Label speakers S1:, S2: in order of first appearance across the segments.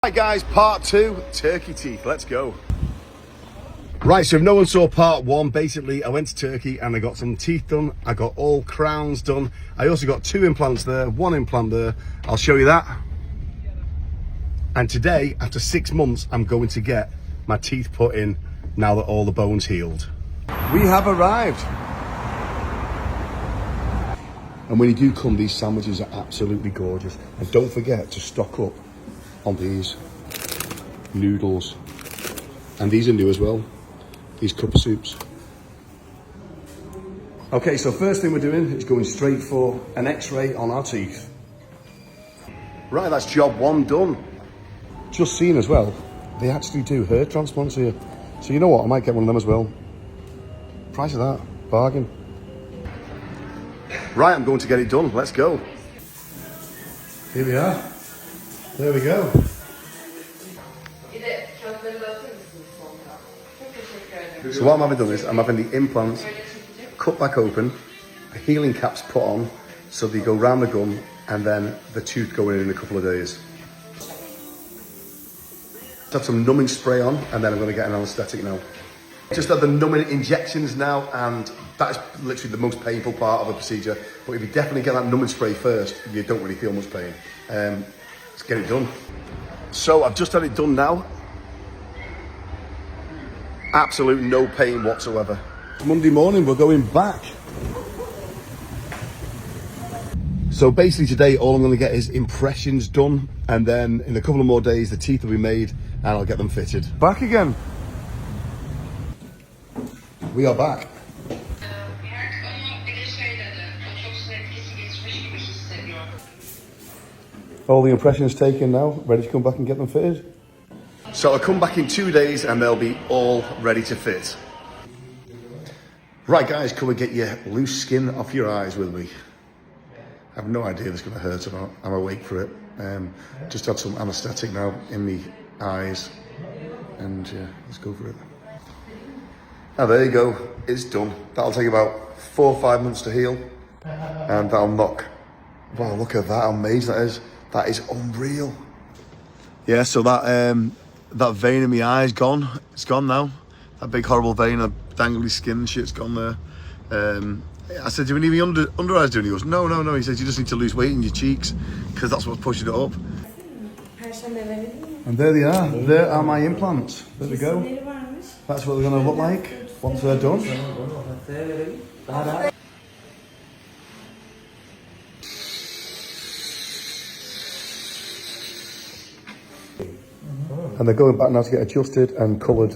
S1: Right guys, part 2, turkey teeth, let's go. Right, so if no one saw part 1, basically I went to Turkey and I got some teeth done. I got all crowns done. I also got 2 implants there, 1 implant there. I'll show you that. And today, after 6 months, I'm going to get my teeth put in now that all the bone's healed. We have arrived. And when you do come, these sandwiches are absolutely gorgeous. And don't forget to stock up on these noodles. And these are new as well, these cup of soups. Okay, so first thing we're doing is going straight for an x-ray on our teeth. Right, that's job 1 done. Just seen as well, they actually do hair transplants here. So you know what, I might get one of them as well. Price of that, bargain. Right, I'm going to get it done, let's go. Here we are. There we go. So what I'm having done is, I'm having the implants cut back open, a healing cap's put on, so they go round the gum, and then the tooth going in a couple of days. Have some numbing spray on, and then I'm going to get an anaesthetic now. Just had the numbing injections now, and that is literally the most painful part of the procedure. But if you definitely get that numbing spray first, you don't really feel much pain. Let's get it done. So I've just had it done now. Absolute no pain whatsoever. Monday morning, we're going back. So basically today, all I'm going to get is impressions done, and then in a couple of more days, the teeth will be made, and I'll get them fitted. Back again. We are back. All the impressions taken now, ready to come back and get them fitted. So I'll come back in 2 days and they'll be all ready to fit. Right guys, come and get your loose skin off your eyes with me. I have no idea if it's going to hurt or not. I'm awake for it. Just had some anaesthetic now in the eyes. And yeah, let's go for it. Now there you go, it's done. That'll take about 4 or 5 months to heal. And that'll knock. Wow, look at that, how amazing that is. That is unreal. Yeah, so that vein in my eye is gone. It's gone now. That big horrible vein, that dangly skin and shit's gone there. I said, do we need your under eyes doing? He goes, no. He says, you just need to lose weight in your cheeks because that's what's pushing it up. And there they are. There are my implants. There we go. That's what they're going to look like once they're done. And they're going back now to get adjusted and coloured.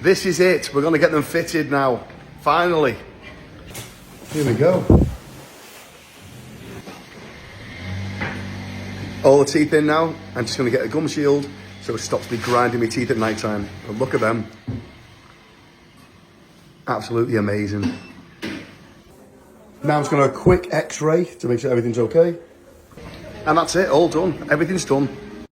S1: This is it. We're going to get them fitted now. Finally. Here we go. All the teeth in now. I'm just going to get a gum shield so it stops me grinding my teeth at night time. But look at them. Absolutely amazing. Now I'm just going to have a quick x-ray to make sure everything's okay. And that's it, all done. Everything's done.